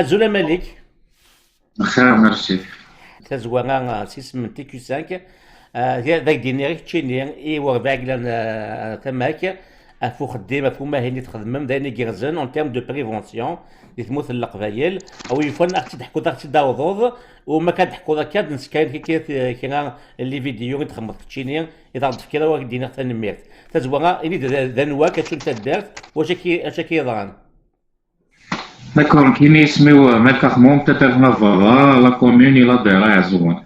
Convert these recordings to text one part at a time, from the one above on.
Azul Malik, بخير ميرسي. tazwara sisem TQ5, ذاك دينيريك تشيني اي وغباكلان تماك افو خديم افو ماهيني تخدمم دايني كيرزن اون تيرم دو بريفونسيون اللي تموت القبايل او يفن اختي تحكو اختي داوضوض وما كتحكو ذاك نسكاين كي اللي فيديو تخمط تشيني اذا تفكر واك دينا تنميرت تزوغا اني ذنوا كتشون تدارت واش كي يضران. داكور كاين يسميو مالكا خموم تترنا فوالا لا كومون الى دايره عزوان.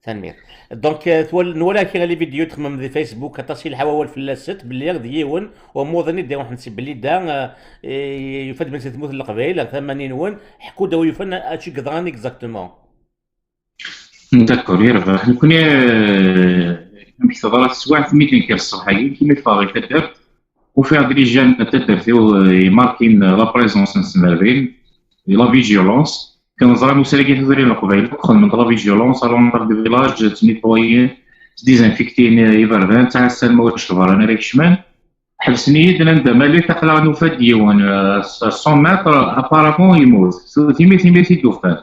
تنمير دونك نولا كي لي فيديو تخمم في فيسبوك تصي الحواول في الست باللي ديون وموضني دي واحد نسيب بلي دا يفد من تموت القبائل 80 ون حكوا داو يفن اشي قدران اكزاكتومون. داكور يربح نكون بيتضرب سواع في ميتين كير الصباحي كيما فاغي تدرت وفيها دي جان تدرت ماركين لا بريزونس نسمارين لا فيجيولونس كنظرا مسالكين تدرين القبائل خدمة لا فيجيولونس الون دو فيلاج تنيطويين ديزانفيكتين يبردان تاع السلمى والشبر انا ريك شمال حبسني دنا مالي تقلا نوفا ديوان 100 متر ابارامون يموت تيمي دوفان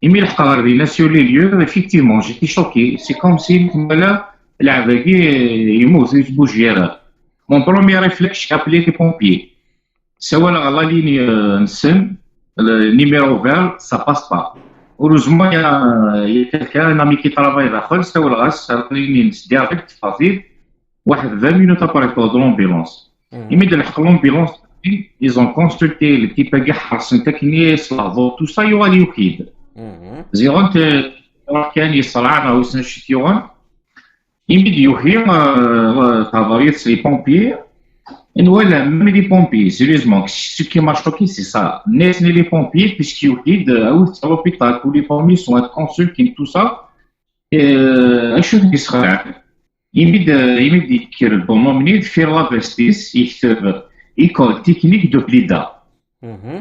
يمي لحق غير سور لي ليو افيكتيفمون جيتي شوكي سي كوم سي مالا العباكي يموت يتبوجيرا مون بروميير ريفلكس ابلي لي بومبيي سوا لا ليني نسن النيميرو فير سا باس با heureusement il y a quelqu'un un ami qui travaille داخل سوا الغاس عطيني نس ديريكت فاصيل واحد 20 minutes après de l'ambulance يمد لحق l'ambulance ils ont consulté l'équipe كاع حرسن تكنيس لاضو تو سا يوالي يوكيد زيرون كان يصرعنا وسنشتيوان يمد يوهي تافاريت لي بومبيي voilà, même les pompiers, sérieusement, ce qui m'a choqué, c'est ça. Les pompiers, puisqu'ils ont à l'hôpital, tous les pompiers sont consultés, tout ça. Je suis israélien. Il me dit que bon, on de faire la vestis, école technique de Blida.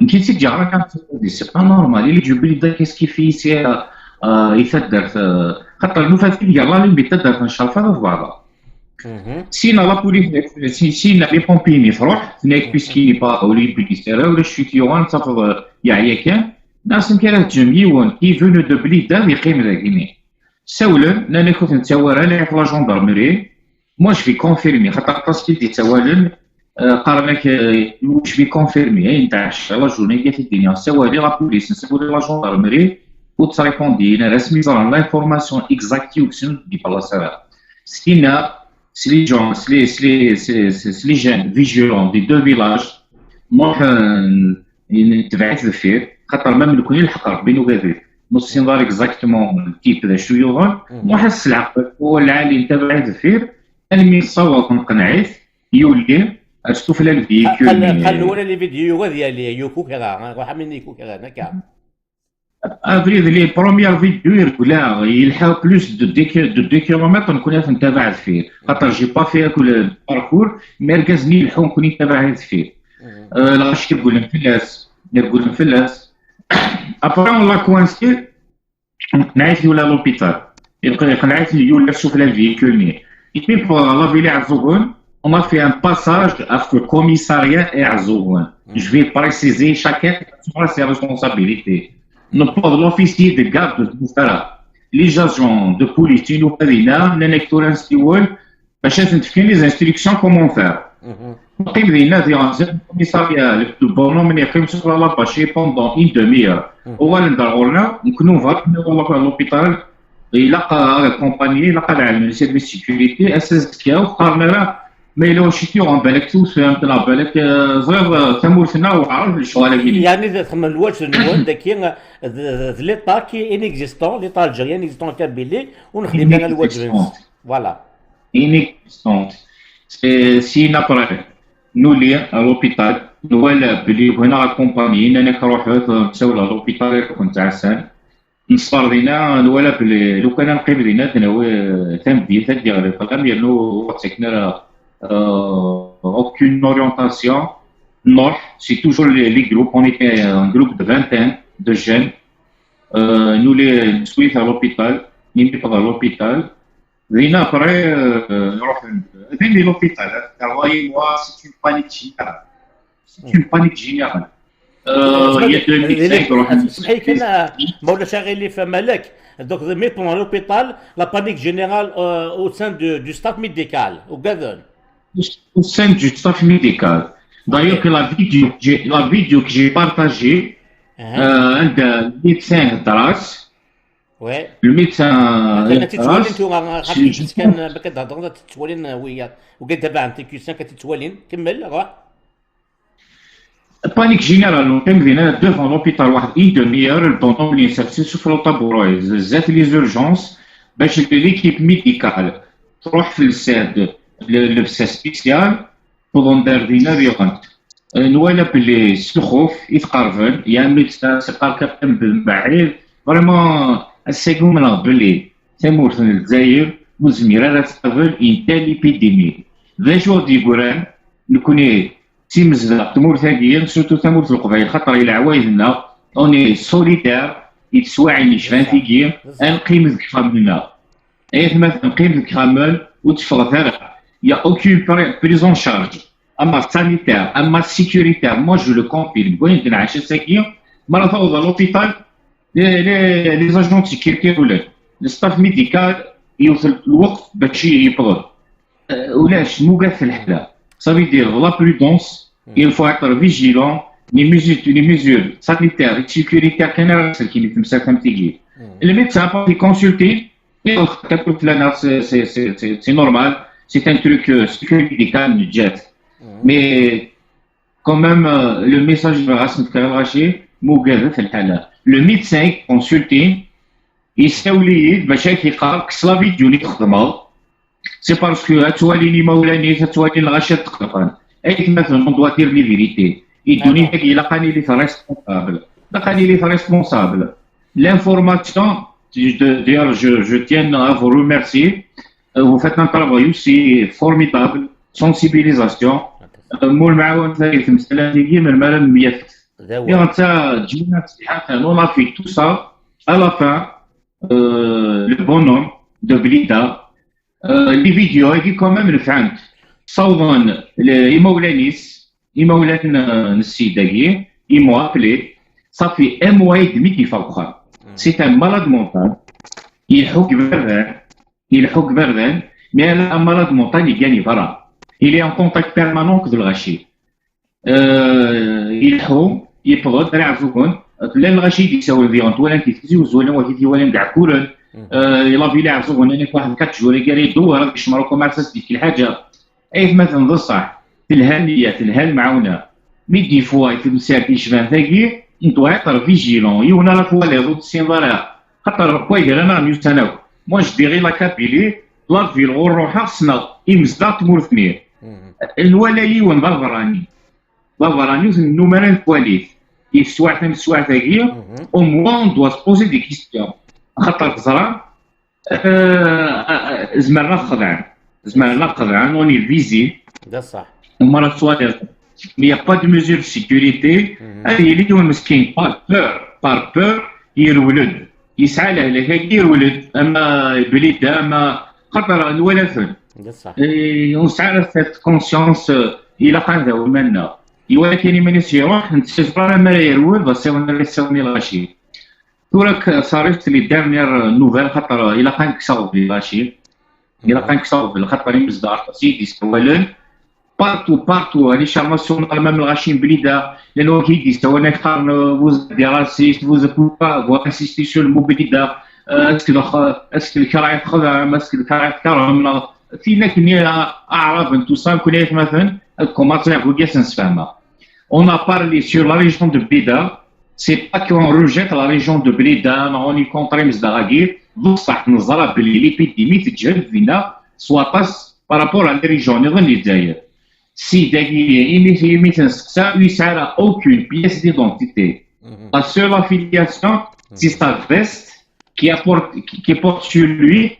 Qui se dit, c'est pas normal. Il dit, Blida, qu'est-ce qu'il fait ici? Il fait خاطر nous fait il y a là اللي بيتدار ان شاء الله voilà. سينا لا بوليس سينا لي بومبيني تروح هناك بيسكي با اوليمبيك يسيرا ولا الشيتيوان تاخذ يعيا كان ناس كانت جميون كي فونو دو بليدا يقيم ذاكيني ساولن انا كنت نتساور انا في لا جوندارمري موا جو في كونفيرمي خاطر طاسكي دي تساولن قارنك واش في كونفيرمي نتاع لا جورني قالت الدنيا ساولي لا بوليس نسولي لا جوندارمري وتريبوندي انا رسمي زرا لانفورماسيون اكزاكتي وكسن دي بلاصه سينا si les jeunes vigilants des deux villages moi نتبعت الفير خاطر ما من كل الحقر بينو وبين نص نظر اكزاكتومون التيب ذا شو يوغان وحس العقل هو العالي تبعت الفير انا مي صوت نقنعيت يولي اشوف لا الفيديو قال ولا لي فيديو ديالي يوكو كذا روح من يكو كذا نكا افريد لي بروميير فيديو يركلا يلحق بلوس دو 2 كيلومتر نكون نتابع فيه خاطر جي با فيها كل الباركور مركزني الحو نكون نتابع فيه لاش كيقول لهم فلاس ابري اون لا كوانسي قنعت لي ولا لوبيتال قنعت لي ولا شوف لا فيكولني يبي بور لا فيلي عزوغون on a fait un passage entre le commissariat et Azouan. Je vais préciser chacun sur ses responsabilités. Non pas de l'officier de garde de Moustara. Les agents de police, nous avons l'électorat institué, parce que les instructions comment faire. نقيم لينا في غنزل الكوميساريا البونو من يقيم sur la bâche pendant une demi-heure. هو اللي ندارولنا نكونوا فاك لوبيتال يلقى كومباني يلقى العلم سيرفيس سيكوريتي اساس كياو قارنا ما الا شتي عن بالك فهمت لا بالك صغير تمورتنا وعارف الشغل يعني تخمم الواش نقول داكي لي طاكي انيكزيستون لي طا الجيريان انيكزيستون كابيلي ونخدم لنا الواجب فوالا انيكزيستون سي نابري نولي لوبيتال ولا بلي هنا كومباني انا كنروح نساو لوبيتال كنت عسان نصبر لينا ولا بلي لو كان نقيم لينا تنبيه ديال القلم ديالو تكنا aucune orientation. Non, c'est toujours les groupes. On était un groupe de vingtaine de jeunes. Nous les suivons à l'hôpital. Nous sommes à l'hôpital. Et après, venez à l'hôpital. Voyez-moi, c'est une panique générale. C'est une panique générale. il y a deux médecins qui ont اسمح لي كان مولا شاغلي في مالك donc mais pendant l'hôpital la panique générale au sein du staff médical وكذا. au sein du staff médical. D'ailleurs, que la vidéo que j'ai partagée, un médecin Dras, Ouais. le médecin كان تتوالين Dras, انتو عرفتي كان كتهضر تتوالين وياك وكتابع عن تيكوسان كتتوالين كمل روح. panique générale, on est devant l'hôpital une demi-heure, pendant les services sur le tabouret, les urgences, l'équipe médicale, تروح في الساد لبسه سبيسيال بوندون داردينا ريغونت نوالا بلي السخوف يتقربن يا ميدسان سقار كابتن بن بعيد فريمون السيكو من بلي تمورت الجزائر مزميرة لا تقبل انتال ايبيديمي ذا شو دي قران نكوني تيمزلا تمور ثانيا سورتو تمورت القبائل خاطر الى عوايدنا اوني سوليدار يتسواعي نشفان ثيكي نقيم ذيك فامنا اي مثلا نقيم ذيك فامل وتفرض هذا il n'y a aucune prise en charge. Ama sanitaire, ama sécuritaire, moi je le confirme. Quand on a acheté ça, malheureusement dans l'hôpital, les agents de sécurité le staff médical, يوصل الوقت باش يبرد. ولاش موقف في الحالة. Ça veut dire la prudence, il faut être vigilant. Les mesures sanitaires et sécuritaires celles qui nous sommes تيجي. Le médecin peut consulter. C'est normal. C'est un truc médical, mais quand même, le message de Rasmus Karaché, le médecin consulté, il s'est oublié, c'est parce que on doit dire les vérités. Il est responsable. L'information, d'ailleurs, je tiens à vous remercier. Vous faites un travail aussi formidable, sensibilisation. مول معاون ثاني في المسألة هذه من المال 100. Et on a fait tout ça. À la fin, le bonhomme de Blida, les vidéos, il quand même le fait. صوّن إمولان السيدة ils m'ont appelé. Ça fait un mois et demi qu'il faut croire. C'est un malade mental. Il حك بردان. Il حك بردان. Mais un malade mental, il gagne voilà. Il est en contact permanent avec le rachid. Il حو يبغض يعرفون لا الغشيد يساوي فيونت ولا كيتزوج ولا واحد ولا كاع كورن يلا بلا يعرفون انا واحد 4 شهور قال يدور باش مروكو ما عرفتش ديك الحاجه اي مثلا بصح في الهنيه في المعونه مي دي فوا في مساك يشبه ثاقي انتو عطر فيجيلون يونا لا فوا لي روت سينفارا خاطر كوير انا ميوتناو مو جديري لا كابيلي لا فيل غروحا خصنا يمزدا تمورثني الولاي ونبغراني بغراني النمرة الكواليف يسوع ثاقي au moins on doit se poser des questions خاطر تزرع زمرنا خضعان on est visé ده صح ومرة سؤال il n'y a pas de mesure de sécurité هذه اللي هو مسكين par peur يرولد يسعى له لهيك يرولد اما بليد اما خاطر الولد ده صح ونسعى cette conscience الى قاعده ومنا ولكن من يروح نتسجل ما يروي بس انا لسوني الغشي توراك صارت لي ديرنيير نوفيل خاطر الى كان كسر بالغشي الى كان كسر بالخاطر يمزدار سيدي سوالن بارتو هذه شارماسيون مام الغشي بليده لانه كيدي سواء قارن فوز ديراسيست فوز بوبا فو انسيستي سور الموبيليدا اسكو الكرايت خدع اسكو الكرايت كرم فينا كني اعراب انتو صام كنيت مثلا الكوماتير كوكيا سنسفهمها. On a parlé sur la région de Blida, c'est pas qu'on rejette la région de Blida, on y contre Mzdaragir, بصح نظرة بلي l'épidémie تتجهل فينا soit par rapport à la région نظن الجزائر. Si داكي مثلا نسقسا يسعى aucune pièce d'identité. La seule affiliation, c'est sa veste qui porte sur lui,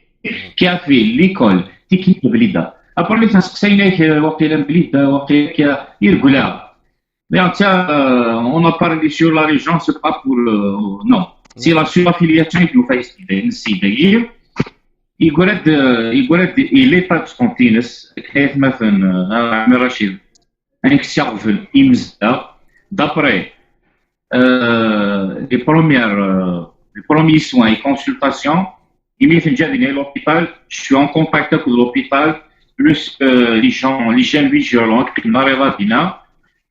qui a fait l'école technique de Blida. Après les inscriptions, وقيلا بليده وقيلا يرقلها. Mais on a parlé sur la région, c'est pas pour non. C'est la suraffiliation qui nous fait ici. يقول l'état de spontaneous كيف مثلا عامر رشيد انك تشغل يمزدا d'après les premiers soins et consultations, immédiatement à l'hôpital, je suis en contact avec l'hôpital, plus les jeunes vigilantes qui n'arrivent pas bien,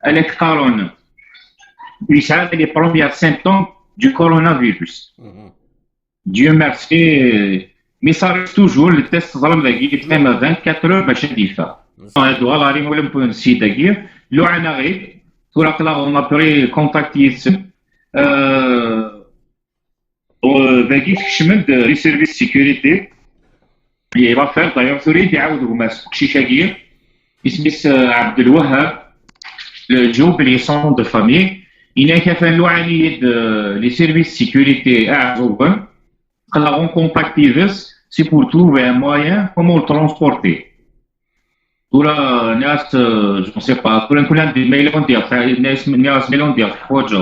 elle est caronne. Puis ça, les premiers symptômes du coronavirus. Dieu merci, mais ça reste toujours le test qui même à 24 heures, باش نديفها. هادو غالي ولا نكون نسيت داكير لو انا غير توراق لا اون ابري كونتاكتي باقي تكشمل لي سيرفيس سيكوريتي اللي va faire d'ailleurs سوري يعاودوا هما شي شاكير اسميس عبد الوهاب الجوب اللي سون دو فامي إنا كفان لو عنيد لي سيرفيس سيكوريتي اعزوبا قلاهم كونتاكتيفيس سي بور trouver un moyen comment le transporter. ولا ناس جو سي با كل كل عندي ميلون ديال ناس ميلون ديال حوايج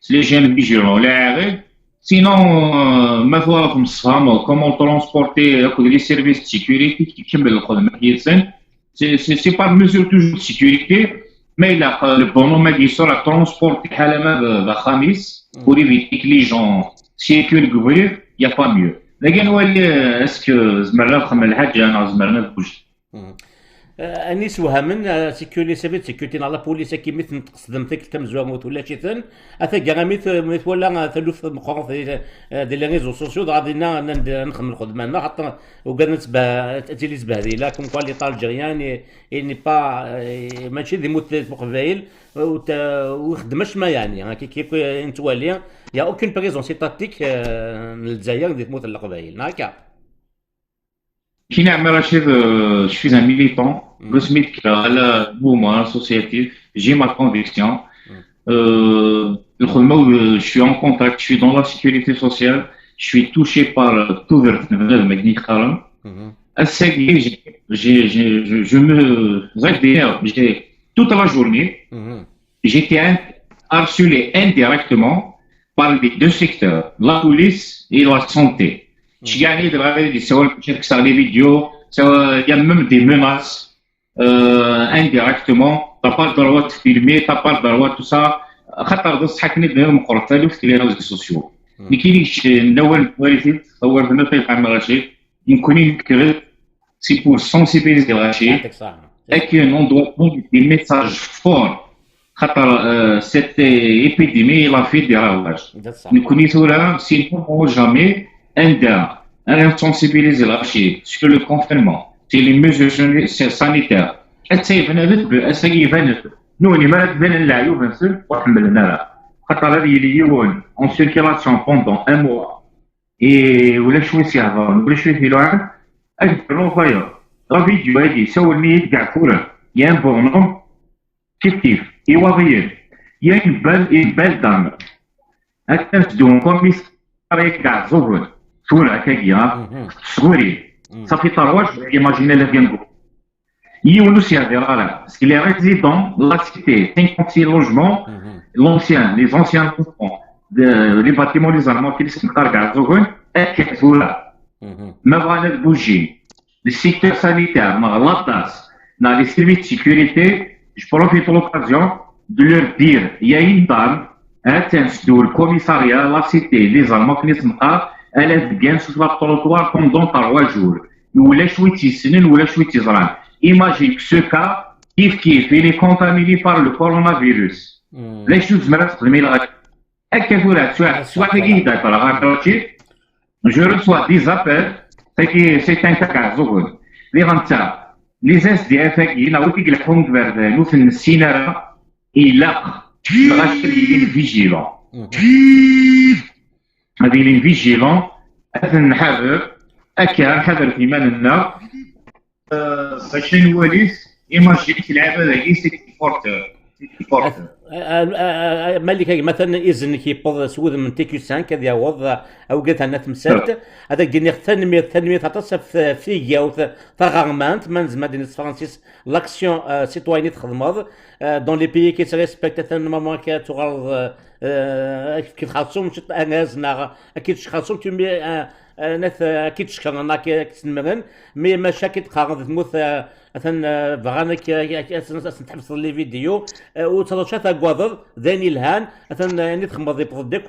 سلي جين فيجيرون ولا عاغي سينون مثلا في الصفام كومون ترونسبورتي هاكو لي سيرفيس سيكوريتي كيكمل الخدمه ديالسن سي با ميزور توجور سيكوريتي ما الا البونو ما كيصور ترونسبورتي حاله خميس وريفيتيك لي جون سيكور كبير يا با ميو لكن هو اسكو زمرنا نخمم الحاجه انا زمرنا بوج انيس وهمن سيكوري سيفيت سيكوريتي على بوليس كي مثل تقصدم تك تمزواموت ولا شي ثن اثا كاع مثل ولا ثلث مخور ديال لي ريزو سوسيو غادينا نخدم الخدمه حتى وقال نتبع تجلس بهذه لا كوم كوالي طالجيريان اني با ماشي دي موت مقبايل وخدمش ما يعني كيف انت والي يا اوكين بريزون تاتيك للجزائر دي تموت القبايل هكا كي نعمل رشيد je suis un militant بسميت على mouvement associatif j'ai ma conviction je suis en contact je suis dans la sécurité sociale je suis touché par tout le magnifique Karam je me réveille toute la journée j'étais harcelé indirectement par les deux secteurs la police et la santé. Je gagne de la vie, sur les vidéos, il y a même des menaces indirectement. Tu n'as pas le droit de filmer, tu n'as pas le droit de tout ça. خاطر بس حكني بهم مقرطالو في لي ريزو سوسيو. اللي كاينش نول والدي هو في نطيق عام رشيد يمكن ينكر سي بور سونسيبيليزي رشيد. لكن on doit prendre des messages forts. خاطر cette épidémie elle a fait des ravages. نكون يسولا sinon jamais un sensibiliser l'archive sur le confinement, sur les mesures sanitaires. Nous, on est malade de l'Aïou, bien sûr, en circulation pendant un mois. Et où les choses y avant, où les choses y loin, la vidéo a dit, ça, on est d'accord. Il y a un bon nom, fictif, et il y a une belle dame. Attention, comme il s'arrête gazovre. صورة هكاكيا صغوري صافي طرواج ايماجيني لا كنقول يونس يا ديرارا سي لي ريزيدون لا سيتي 56 لوجمون لونسيان لي زونسيان كومبون لي باتيمون لي زارمون كي لسه كاركا زوغون اكيد صورة ما بغانا بوجي لي سيكتور سانيتير مع لاطاس نا لي سيرفيس سيكوريتي جو بروفيت لوكازيون دو لور دير يا اين دام اتنسدو الكوميساريا لا سيتي لي زارمون كي نسمقا elle vient sur le trottoir pendant 3 jours. Ou les chouettes ou les chouettes israéliennes. Imagine que ce cas, il est contaminé par le coronavirus. Les choses me restent de mille. Et que vous soit je reçois des appels, c'est un cas. Les SDF, il a aussi le compte vers nous, c'est une cinéra, il a vigilant. هذه لي فيجيلون اذن نحذر نحذر في مالنا باش نوليس ايماجيني العباد هذه سي فورتور مالك مثلا اذن كيبوض سود من تيكو 5 هذا يعوض او قلت انا تمثلت هذاك ديني التنميه تاع فيا و تاغارمانت من زعما ديال فرانسيس لاكسيون سيتويني تخدمض دون لي بيي كي تريسبكت نورمالمون كتغرض كي تخاصهم اناز اكيد تخاصهم تمي ناث اكيد شكرنا كتسمرن مي مشاكل تقارن تموت مثلا بغانك تحبس لي فيديو وتصرشات كواضر ذاني الهان مثلا يعني تخمض يبغضك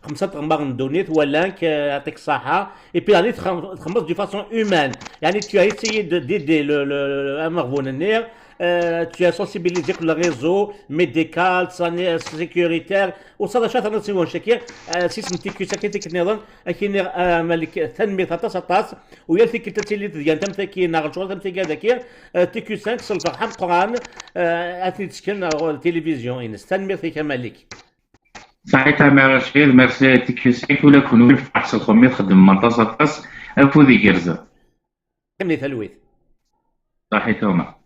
5 دونيت ولا يعطيك الصحة اي بي غادي تخمض دو فاسون هيومان يعني tu as essayé d'aider le مرغون النير tu as sensibilisé le réseau médical, sécuritaire وصار نصيون شكل سيسم تيكو ساكيتك نظن اكين ملك تنمية تاس ويالتي كتلتي اللي تديان تمتكي ناغشول تمتكي هذاك تيكو 5 صلفة حم قران اثني تسكن التلفزيون انس تنمية فيك ملك صحيح رشيد ميرسي تيكو 5 ولا كونوا في حصل خمي خدم منطقة تاس افو ذي كرزة كملي ثلويث صحيح توما